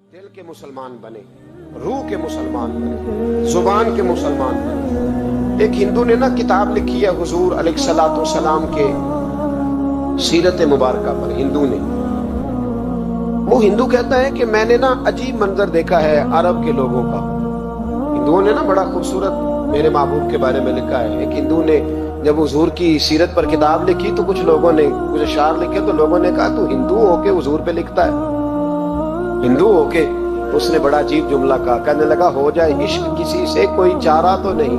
दिल के मुसलमान बने, रूह के मुसलमान बने, जुबान के मुसलमान बने। एक हिंदू ने ना किताब लिखी है हुजूर अलैहिस्सलातु सलाम के सीरत मुबारका पर। हिंदू ने, वो हिंदू कहता है कि मैंने ना अजीब मंजर देखा है अरब के लोगों का। हिंदुओं ने ना बड़ा खूबसूरत मेरे महबूब के बारे में लिखा है। एक हिंदू ने जब हुजूर की सीरत पर किताब लिखी तो कुछ लोगों ने कुछ अशार लिखे, तो लोगों ने कहा तू हिंदू होके हुजूर पे लिखता है, हिंदू होके। उसने बड़ा अजीब जुमला कहा, कहने लगा हो जाए इश्क किसी से कोई चारा तो नहीं,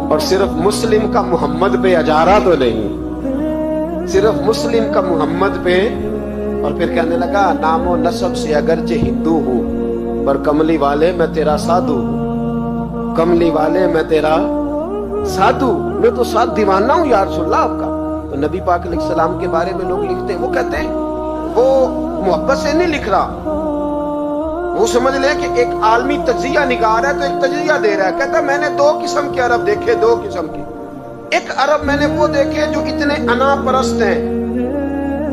और सिर्फ मुस्लिम का मोहम्मद पे अजारा तो नहीं, सिर्फ मुस्लिम का मोहम्मद पे। और फिर कहने लगा नामो नसब से अगरचे हिंदू हूँ, पर कमली वाले मैं तेरा साधु हूँ, कमली वाले मैं तेरा साधु, मैं तो साथ दीवाना हूँ या रसूलल्लाह आपका। तो नबी पाक अलैहिस्सलाम के बारे में लोग लिखते हैं, वो कहते हैं वो मोहब्बत से नहीं लिख रहा, वो समझ ले कि एक आलमी तज्जिया निगार है तो एक तज्जिया दे रहा है। कहता मैंने दो किस्म के अरब देखे, दो किस्म के। एक अरब मैंने वो देखे जो इतने अना परस्त हैं,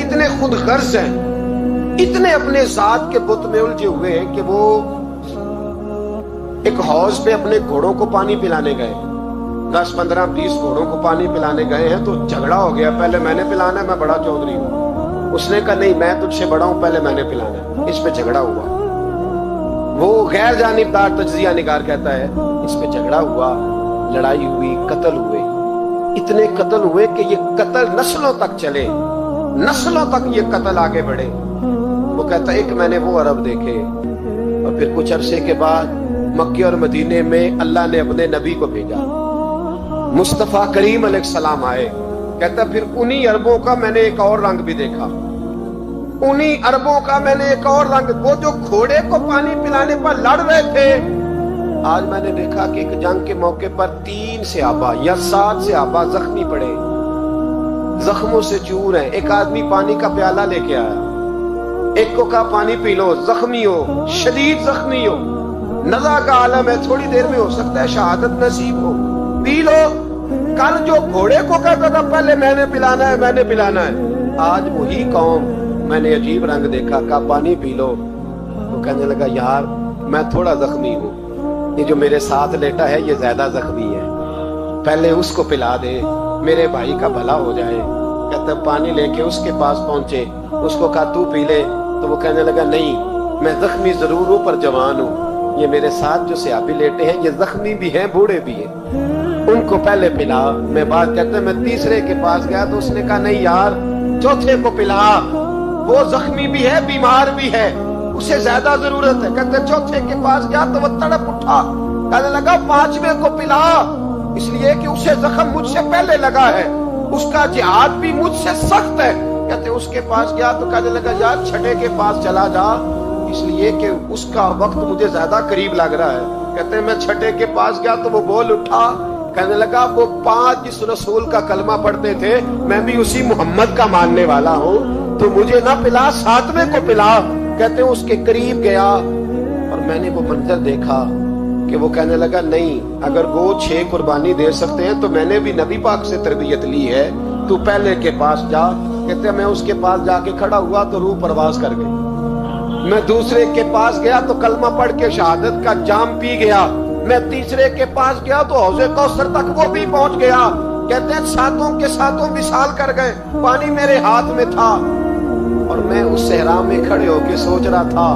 इतने खुद गर्ज हैं, इतने अपने जात के बुत में उलझे हुए हैं कि वो एक हौज पे अपने घोड़ों को पानी पिलाने गए, 10, 15, 20 घोड़ों को पानी पिलाने गए हैं। तो झगड़ा हो गया, पहले मैंने पिलाना है, मैं बड़ा चौधरी हूँ। उसने कहा नहीं मैं तुझसे बड़ा हूं, पहले मैंने पिलाना है। इस पे झगड़ा हुआ। वो गैर जानिबदार तज्जिया निगार कहता है इस पे झगड़ा हुआ, लड़ाई हुई, कत्ल हुए, इतने कत्ल हुए कि ये कत्ल नस्लों तक चले, नस्लों तक ये कत्ल आगे बढ़े। वो कहता है एक मैंने वो अरब देखे। और फिर कुछ अरसे के बाद मक्के और मदीने में अल्लाह ने अपने नबी को भेजा, मुस्तफा करीम अलैहिस्सलाम आए। कहता फिर उन्हीं अरबों का मैंने एक और रंग भी देखा, उन्हीं अरबों का मैंने एक और रंग, वो जो घोड़े को पानी पिलाने पर लड़ रहे थे, आज मैंने देखा कि एक जंग के मौके पर 3 सहाबा या 7 सहाबा जख्मी पड़े, जख्मों से चूर हैं। एक आदमी पानी का प्याला लेके आया, एक को कहा पानी पी लो, जख्मी हो, शदीद जख्मी हो, नज़ा का आलम है, थोड़ी देर में हो सकता है शहादत नसीब हो, पी लो। कल जो घोड़े को कहता था पहले मैंने पिलाना है, मैंने पिलाना है, आज वही कौम मैंने अजीब रंग देखा, कहा पानी पी लो। तो कहने लगा यार मैं थोड़ा जख्मी हूँ, ये जो मेरे साथ लेटा है ये ज्यादा जख्मी है, पहले उसको पिला दे, मेरे भाई का भला हो जाए। कहते पानी लेके उसके पास पहुंचे, उसको कहा तू पी ले। तो वो कहने लगा नहीं मैं जख्मी जरूर हूँ पर जवान हूँ, ये मेरे साथ जो सहाबी लेटे हैं ये जख्मी भी हैं, बूढ़े भी हैं, उनको पहले पिला। मैं बात कहते मैं तीसरे के पास गया तो उसने कहा नहीं यार चौथे को पिला, वो जख्मी भी है, बीमार भी है, उसे ज्यादा जरूरत है। कहते चौथे के पास गया तो वो तड़प उठा, कहने लगा 5वें को पिला, इसलिए कि उसे जख्म मुझसे पहले लगा है, उसका जिहाद भी मुझसे सख्त है। कहते उसके पास गया तो कहने लगा यार 6ठे के पास चला जा, इसलिए कि उसका वक्त मुझे ज्यादा करीब लग रहा है। कहते मैं 6ठे के पास गया तो वो बोल उठा, कहने लगा वो 5 जिस रसूल का कलमा पढ़ते थे मैं भी उसी मोहम्मद का मानने वाला हूँ, तो मुझे ना पिला 7वें को पिला। कहते उसके करीब गया और मैंने वो मंजर देखा कि वो कहने लगा नहीं अगर वो 6 कुर्बानी दे सकते हैं तो मैंने भी नबी पाक से तरबियत ली है, तू पहले के पास जा। कहते मैं उसके पास जाके खड़ा हुआ तो रूह परवाज कर गई। मैं दूसरे के पास गया तो कलमा पढ़ के शहादत का जाम पी गया। मैं तीसरे के पास गया तो हौज़े कौसर तक वो भी पहुंच गया। कहते हैं 7 के 7 विसाल कर गए, पानी मेरे हाथ में था और मैं उस सहरा में खड़े होके सोच रहा था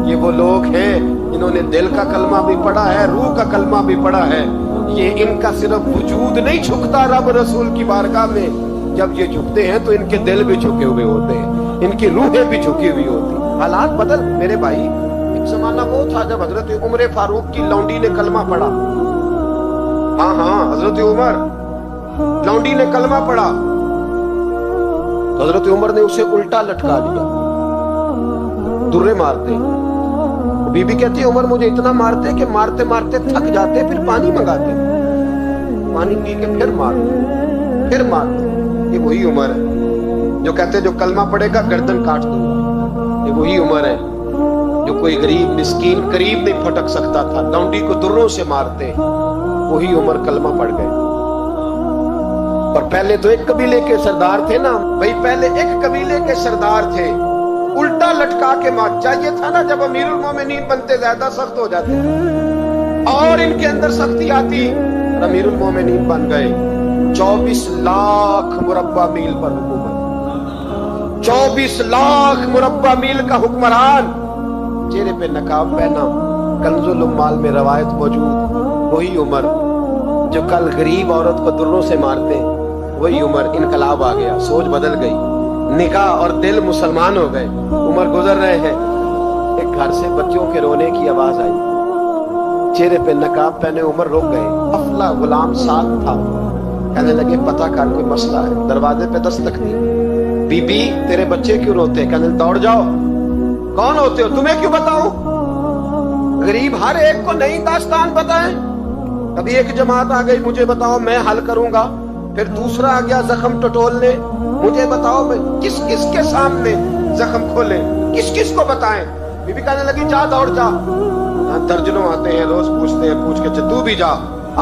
ये वो लोग हैं इन्होंने दिल का कलमा भी पढ़ा है, रूह का कलमा भी पढ़ा है, ये इनका सिर्फ वजूद नहीं झुकता रब रसूल की बारगाह में, जब ये झुकते हैं तो इनके दिल भी झुके हुए होते हैं, इनकी रूहें भी झुकी हुई होती। हालात बदल मेरे भाई, एक जमाना वो था जब हजरत उमर फारूक की लौंडी ने कलमा पढ़ा। हाँ हजरत उमर लौंडी ने कलमा पढ़ा तो हजरत उमर ने उसे उल्टा लटका दिया, दुर्रे मारते। बीबी कहती है उमर मुझे इतना मारते कि मारते मारते थक जाते, फिर पानी मंगाते, पानी पी के फिर मारते, फिर मारते। ये वही उमर है जो कहते जो कलमा पड़ेगा गर्दन काट दूंगा, ये वही उमर है जो कोई गरीब मिस्कीन करीब नहीं फटक सकता था, लौंडी को दुर्रों से मारते, वही उमर कलमा पड़ गए। और पहले तो एक कबीले के सरदार थे ना भाई, पहले एक कबीले के सरदार थे, الٹا لٹکا کے مار. چاہیے تھا نا جب امیر المومنین بنتے زیادہ سخت ہو جاتے اور ان کے اندر سختی آتی. امیر المومنین بن گئے. 24 لاکھ مربع میل پر حکومت, 24 لاکھ مربع میل کا حکمران. چہرے پہ نقاب پہنا. کنز الاموال میں روایت موجود, وہی عمر جو کل غریب عورت کو دروں سے مارتے, وہی عمر. انقلاب آ گیا, سوچ بدل گئی, نکاح اور دل مسلمان ہو گئے. عمر گزر رہے ہیں, ایک گھر سے بچوں کے رونے کی آواز آئی. چہرے پہ نقاب پہنے عمر رک گئے. افلا غلام ساتھ تھا. کہنے لگے پتہ کر کوئی مسئلہ ہے. دروازے پہ دستک دی. بی بی تیرے بچے کیوں روتے؟ کہنے دوڑ جاؤ. کون ہوتے ہو؟ تمہیں کیوں بتاؤں؟ غریب ہر ایک کو نئی داستان بتائیں. کبھی ایک جماعت آ گئی, مجھے بتاؤ میں حل کروں گا. پھر دوسرا آ گیا زخم ٹٹولنے, مجھے بتاؤ میں کس کس کے سامنے زخم کھولے, کس کس کو بتائیں. بی بی کہنے لگی جا دوڑ جا. درجنوں آتے ہیں روز پوچھتے ہیں, پوچھ کے تو بھی جا.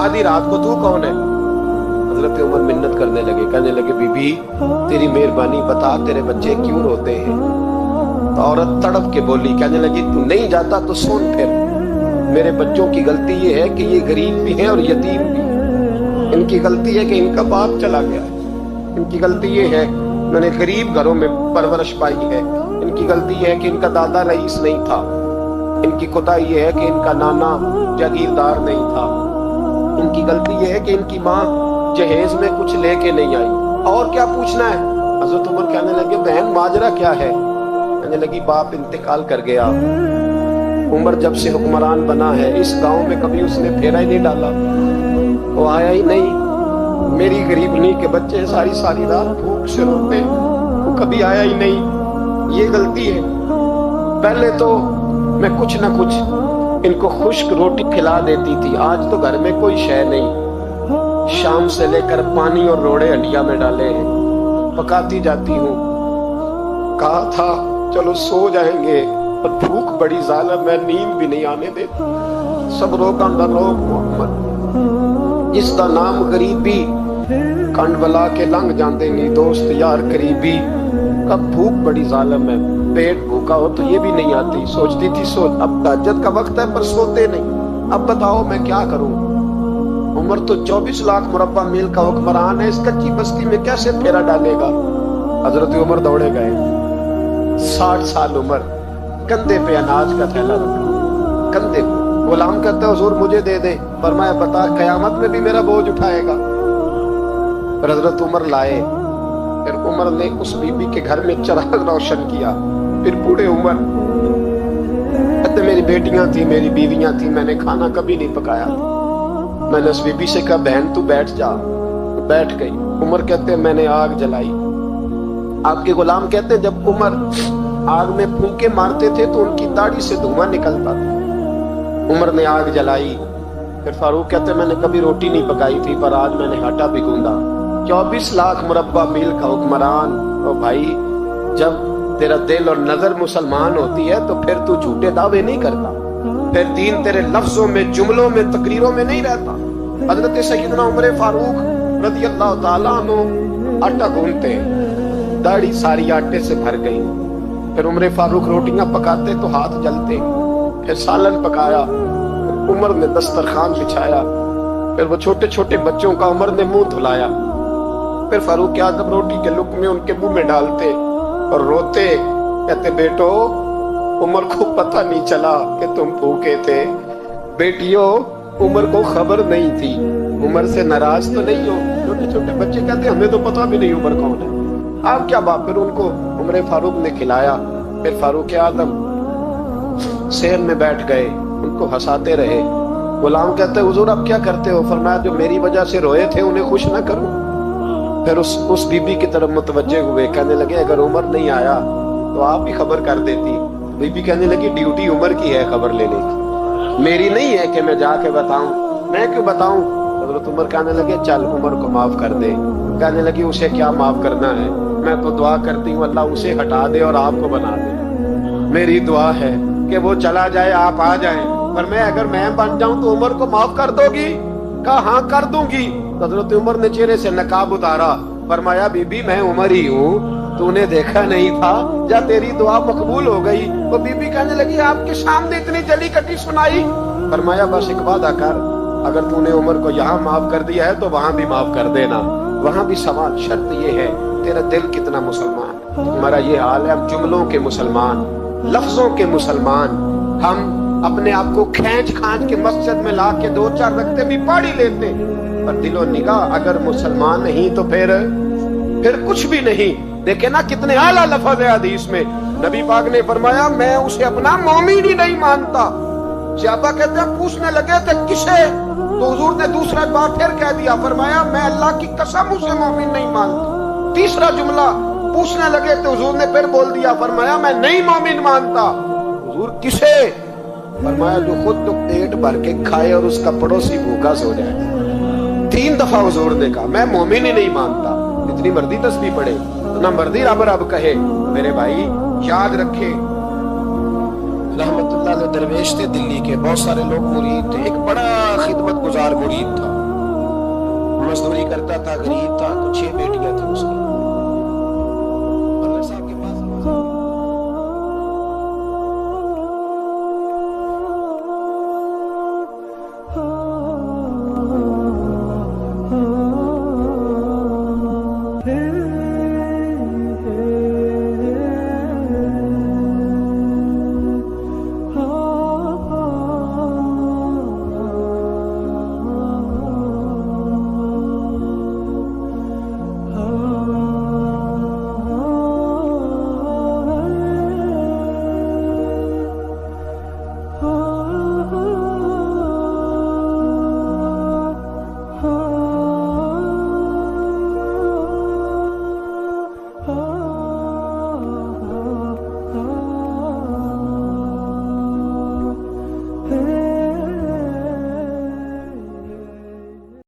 آدھی رات کو تو کون ہے؟ حضرت عمر منت کرنے لگے. کہنے لگے بی بی تیری مہربانی بتا تیرے بچے کیوں روتے ہیں. تو عورت تڑپ کے بولی. کہنے لگی تو نہیں جاتا تو سن, پھر میرے بچوں کی غلطی یہ ہے کہ یہ غریب بھی ہیں اور یتیم بھی. ان کی غلطی ہے کہ ان کا باپ چلا گیا. ان کی غلطی یہ ہے انہوں نے غریب گھروں میں پرورش پائی ہے. ان کی غلطی یہ ہے کہ ان کا دادا رئیس نہیں تھا. ان کی خطا یہ ہے کہ ان کا نانا جاگیردار نہیں تھا. ان کی غلطی یہ ہے کہ ان کی ماں جہیز میں کچھ لے کے نہیں آئی. اور کیا پوچھنا ہے؟ حضرت عمر کہنے لگے بہن ماجرا کیا ہے؟ کہنے لگی باپ انتقال کر گیا. عمر جب سے حکمران بنا ہے اس گاؤں میں کبھی اس نے پھیرا ہی نہیں ڈالا. وہ آیا ہی نہیں. میری غریبنی کے بچے ساری ساری رات بھوک سے روتے, وہ کبھی آیا ہی نہیں. یہ غلطی ہے. پہلے تو میں کچھ نہ کچھ ان کو خشک روٹی کھلا دیتی تھی. آج تو گھر میں کوئی شے نہیں. شام سے لے کر پانی اور روڑے ہنڈیا میں ڈالے ہیں, پکاتی جاتی ہوں. کہا تھا چلو سو جائیں گے, اور بھوک بڑی ظالم ہے, نیند بھی نہیں آنے دیتی. سب روکاں دا روک محمد جس دا نام غریبی, کنڈ بلا کے لنگ جاندے نہیں دوست یار قریبی. کب بھوک بڑی ظالم ہے, پیٹ بھوکا ہو تو یہ بھی نہیں آتی. سوچتی تھی سوچ اب تہجد کا وقت ہے پر سوتے نہیں. اب بتاؤ میں کیا کروں. عمر تو 24 لاکھ مربع میل کا حکمران ہے, اس کچی بستی میں کیسے پھیرا ڈالے گا. حضرت عمر دوڑے گئے. 60 سال عمر, کندھے پہ اناج کا تھیلا رکھا, کندھے پہ. غلام کہتا ہے حضور مجھے دے دیں. فرمایا بتا قیامت میں بھی میرا بوجھ اٹھائے گا. پھر حضرت عمر لائے. پھر عمر نے اس بی بی کے گھر میں چراغ روشن کیا. پھر بوڑھے عمر کہتے میری بیٹیاں تھیں, میری بیویاں تھیں, میں نے کھانا کبھی نہیں پکایا. میں نے اس بی بی سے کہا بہن تو بیٹھ جا. بیٹھ گئی. عمر کہتے میں نے آگ جلائی. آپ کے غلام کہتے ہیں جب عمر آگ میں پھونکے مارتے تھے تو ان کی داڑھی سے دھواں نکلتا تھا. عمر نے آگ جلائی. پھر فاروق کہتے میں نے کبھی روٹی نہیں پکائی تھی پر آج میں نے آٹا بھی گوندا. 24 لاکھ مربع میل کا حکمران. او بھائی جب تیرا دل اور نظر مسلمان ہوتی ہے تو پھر تو جھوٹے دعوے نہیں کرتا. پھر دین تیرے لفظوں میں, جملوں میں, تقریروں میں نہیں رہتا. حضرت سیدنا عمر فاروق رضی اللہ تعالیٰ عنہ آٹا گھونتے, داڑھی ساری آٹے سے بھر گئی. پھر عمر فاروق روٹیاں پکاتے تو ہاتھ جلتے. پھر سالن پکایا. عمر نے دسترخوان بچھایا. پھر وہ چھوٹے چھوٹے بچوں کا عمر نے منہ دھلایا. پھر فاروق اعظم روٹی کے لقمے ان کے منہ میں ڈالتے اور روتے. کہتے بیٹو عمر کو پتہ نہیں چلا کہ تم بھوکے تھے. بیٹیوں عمر کو خبر نہیں تھی. عمر سے ناراض تو نہیں ہو. چھوٹے چھوٹے بچے کہتے ہمیں تو پتہ بھی نہیں عمر کون ہے. آپ کیا بات. پھر ان کو عمر فاروق نے کھلایا. پھر فاروق اعظم سیر میں بیٹھ گئے, ان کو ہنساتے رہے. غلام کہتے حضور اب کیا کرتے ہو. فرمایا جو میری وجہ سے روئے تھے انہیں خوش نہ کروں. پھر اس بی بی کی طرف متوجہ ہوئے. کہنے لگے اگر عمر نہیں آیا تو آپ ہی خبر کر دیتی. بی بی کہنے لگی ڈیوٹی عمر کی ہے خبر لینے کی, میری نہیں ہے کہ میں جا کے بتاؤں. میں کیوں بتاؤں. حضرت عمر کہنے لگے چل عمر کو معاف کر دے. کہنے لگی اسے کیا معاف کرنا ہے, میں تو دعا کرتی ہوں اللہ اسے ہٹا دے اور آپ کو بنا دے. میری دعا ہے کہ وہ چلا جائے آپ آ جائیں. پر میں اگر میں بن جاؤں تو عمر کو معاف کر دو گی. کہا ہاں کر دوں گی. حضرت عمر نے چہرے سے نقاب اتارا. فرمایا بی بی میں عمر ہی ہوں, तूने देखा नहीं था या तेरी दुआ मकबूल हो गई। वो बीबी कहने लगी आपके सामने इतनी जली कटी सुनाई। फरमाया बस एक वादा कर, अगर तूने उमर को यहाँ माफ कर दिया है तो वहां भी माफ कर देना। वहां भी सवाल शर्त ये है तेरा दिल कितना मुसलमान। हमारा ये हाल है, हम जुमलों के मुसलमान, लफ्जों के मुसलमान, हम अपने आप को खींच खांच के मस्जिद में ला के 2-4 रखते भी पढ़ ही लेते, पर दिलो निगाह अगर मुसलमान नहीं तो फिर कुछ भी नहीं। देखे ना कितने आला लफ्ज है हदीस में। नबी पाक ने फरमाया मैं उसे अपना मोमिन ही नहीं मानता। सहाबा कहते हैं पूछने लगे थे किसे, तो हुजूर ने दूसरा बार फिर कह दिया, फरमाया मैं अल्लाह की कसम उसे मोमिन नहीं मानता। तीसरा जुमला पूछने लगे तो हुजूर ने फिर बोल दिया, फरमाया मैं नहीं मोमिन मानता। हुजूर किसे? फरमाया जो खुद तो पेट भर के खाए और उसका पड़ोसी भूखा सो जाए। 3 दफा हुजूर ने कहा मैं मोमिन ही नहीं मानता। इतनी मर्दी तस्बीह पढ़े तो ना मर्दी रब कहे। मेरे भाई याद रखे, रहमतुल्लाह अलैह दरवेश थे दिल्ली के, बहुत सारे लोग मुरीद थे। एक बड़ा खिदमत गुजार मुरीद था, मजदूरी करता था, गरीब था, तो 6 बेटियां थी उसकी।